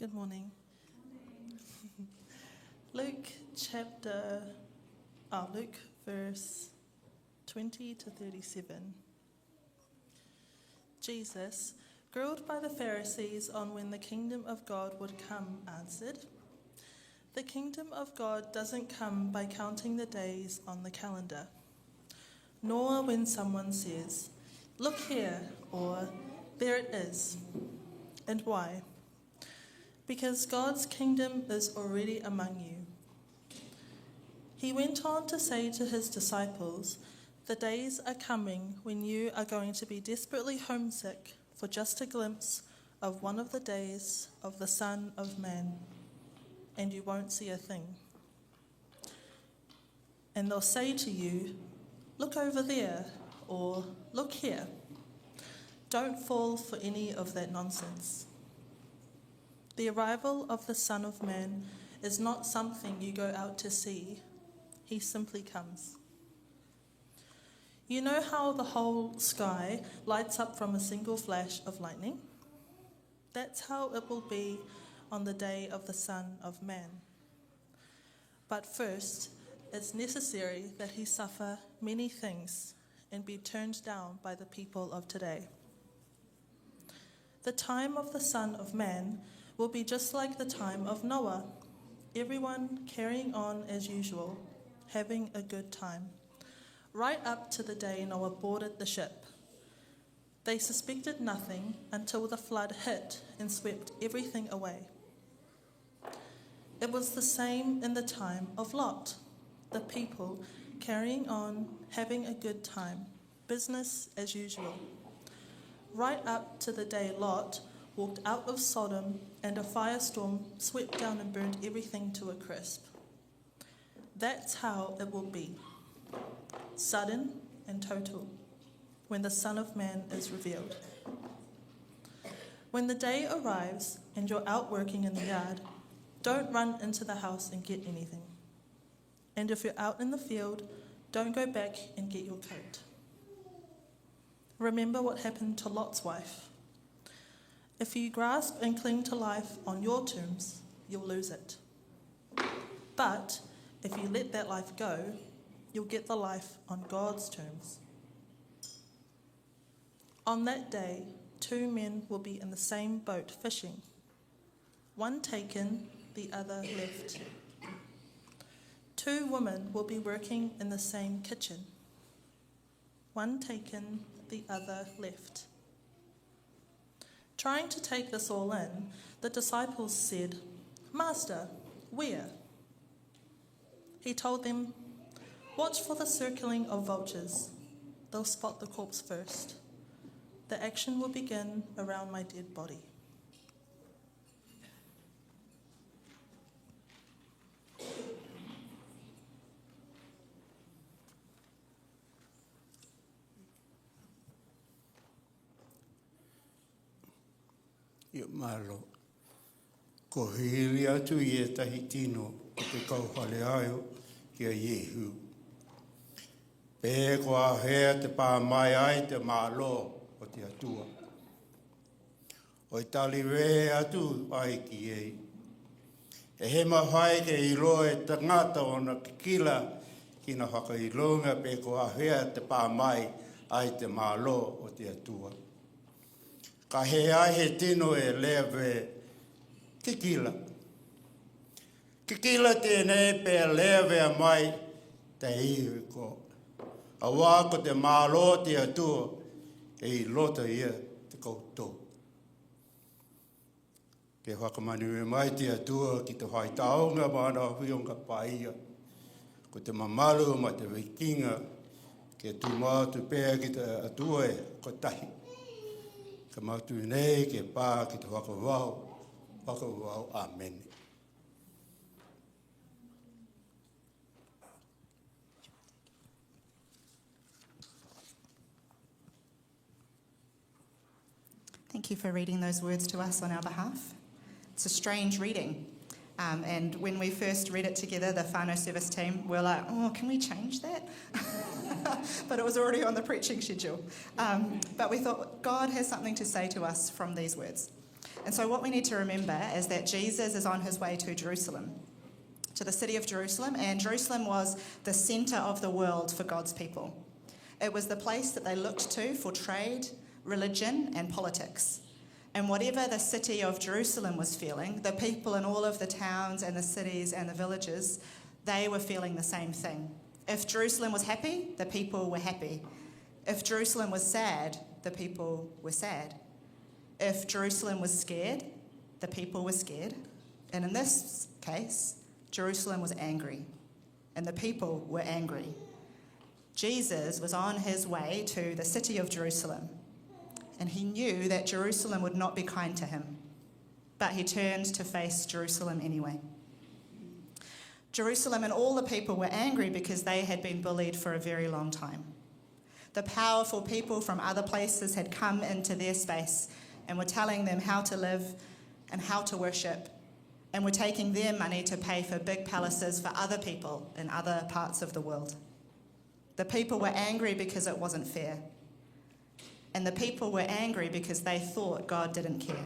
Good morning. Luke verse 20 to 37. Jesus, grilled by the Pharisees on when the kingdom of God would come, answered, "The kingdom of God doesn't come by counting the days on the calendar, nor when someone says, 'Look here,' or 'There it is.' And why? Because God's kingdom is already among you." He went on to say to his disciples, "The days are coming when you are going to be desperately homesick for just a glimpse of one of the days of the Son of Man, and you won't see a thing. And they'll say to you, 'Look over there,' or 'Look here.' Don't fall for any of that nonsense. The arrival of the Son of Man is not something you go out to see. He simply comes. You know how the whole sky lights up from a single flash of lightning? That's how it will be on the day of the Son of Man. But first, it's necessary that he suffer many things and be turned down by the people of today. The time of the Son of Man will be just like the time of Noah, everyone carrying on as usual, having a good time, right up to the day Noah boarded the ship. They suspected nothing until the flood hit and swept everything away. It was the same in the time of Lot, the people carrying on, having a good time, business as usual, right up to the day Lot walked out of Sodom and a firestorm swept down and burned everything to a crisp. That's how it will be, sudden and total, when the Son of Man is revealed. When the day arrives and you're out working in the yard, don't run into the house and get anything. And if you're out in the field, don't go back and get your coat. Remember what happened to Lot's wife. If you grasp and cling to life on your terms, you'll lose it. But if you let that life go, you'll get the life on God's terms. On that day, 2 men will be in the same boat fishing. One taken, the other left. 2 women will be working in the same kitchen. One taken, the other left. Trying to take this all in, the disciples said, "Master, where?" He told them, "Watch for the circling of vultures. They'll spot the corpse first. The action will begin around my dead body." Ia malo. Ko hiri atu I e tahi tino o te kauwhale aio ki a Iehu. Pē ko a hea te pā mai ai te malo o te atua. O I tali re atu ai ki ei. E he mawhai ke I roa e tangata o na kikila ki na whakailonga pē ko a hea te pā mai ai te malo o te atua. Ka he ai he tino e lea ve kikila. Kikila tēnei pe lea ve a mai te iwi ko. A wā ko te mālo te atua e I lota ia te koutou. Ke whakamanu e mai te atua ki te whai taonga mana huionga paia. Ko te mamalu ma te wikinga ke tu mātu pēa ki te atua e kotahi. Ka mautu nei ke pā ki te whakawau, amen. Thank you for reading those words to us on our behalf. It's a strange reading. And when we first read it together, the Whanau Service team were like, "Oh, can we change that?" But it was already on the preaching schedule. But we thought God has something to say to us from these words. And so what we need to remember is that Jesus is on his way to Jerusalem, to the city of Jerusalem, and Jerusalem was the centre of the world for God's people. It was the place that they looked to for trade, religion, and politics. And whatever the city of Jerusalem was feeling, the people in all of the towns and the cities and the villages, they were feeling the same thing. If Jerusalem was happy, the people were happy. If Jerusalem was sad, the people were sad. If Jerusalem was scared, the people were scared. And in this case, Jerusalem was angry, and the people were angry. Jesus was on his way to the city of Jerusalem, and he knew that Jerusalem would not be kind to him, but he turned to face Jerusalem anyway. Jerusalem and all the people were angry because they had been bullied for a very long time. The powerful people from other places had come into their space and were telling them how to live and how to worship, and were taking their money to pay for big palaces for other people in other parts of the world. The people were angry because it wasn't fair. And the people were angry because they thought God didn't care.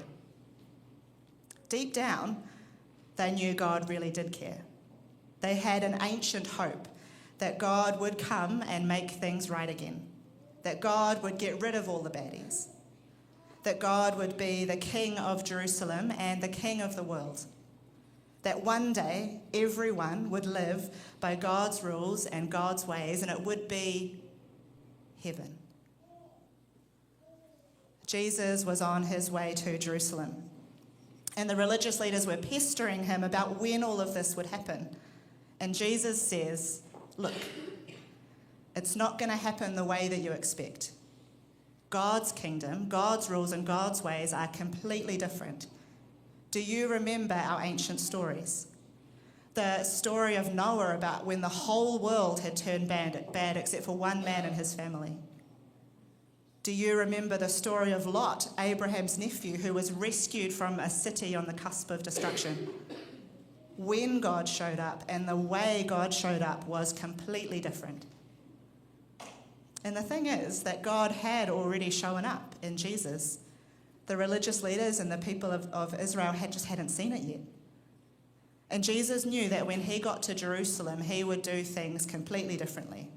Deep down, they knew God really did care. They had an ancient hope that God would come and make things right again, that God would get rid of all the baddies, that God would be the King of Jerusalem and the King of the world, that one day everyone would live by God's rules and God's ways, and it would be heaven. Jesus was on his way to Jerusalem, and the religious leaders were pestering him about when all of this would happen. And Jesus says, look, it's not going to happen the way that you expect. God's kingdom, God's rules and God's ways are completely different. Do you remember our ancient stories? The story of Noah about when the whole world had turned bad except for one man and his family. Do you remember the story of Lot, Abraham's nephew, who was rescued from a city on the cusp of destruction? When God showed up and the way God showed up was completely different. And the thing is that God had already shown up in Jesus. The religious leaders and the people of Israel hadn't seen it yet. And Jesus knew that when he got to Jerusalem, he would do things completely differently.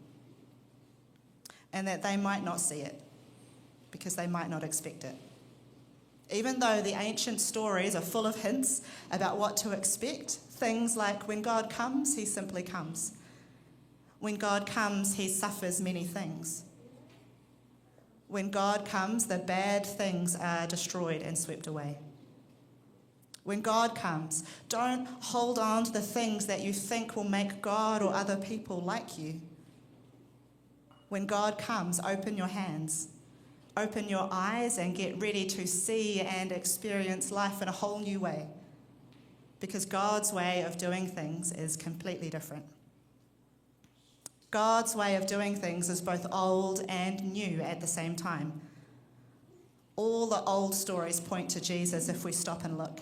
And that they might not see it, because they might not expect it. Even though the ancient stories are full of hints about what to expect, things like when God comes, he simply comes. When God comes, he suffers many things. When God comes, the bad things are destroyed and swept away. When God comes, don't hold on to the things that you think will make God or other people like you. When God comes, open your hands, open your eyes, and get ready to see and experience life in a whole new way. Because God's way of doing things is completely different. God's way of doing things is both old and new at the same time. All the old stories point to Jesus if we stop and look.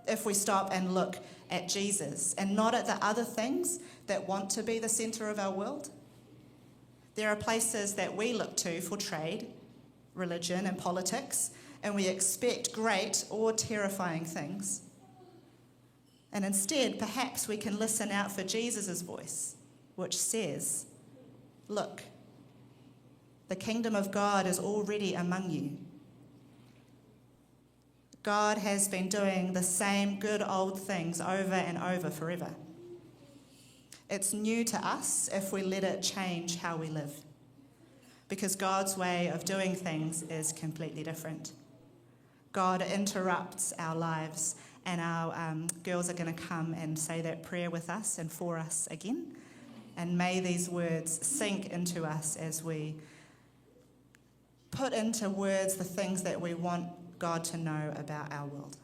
If we stop and look at Jesus and not at the other things that want to be the centre of our world. There are places that we look to for trade, religion, and politics, and we expect great or terrifying things. And instead, perhaps we can listen out for Jesus' voice, which says, look, the kingdom of God is already among you. God has been doing the same good old things over and over forever. It's new to us if we let it change how we live, because God's way of doing things is completely different. God interrupts our lives, and our girls are going to come and say that prayer with us and for us again. And may these words sink into us as we put into words the things that we want God to know about our world.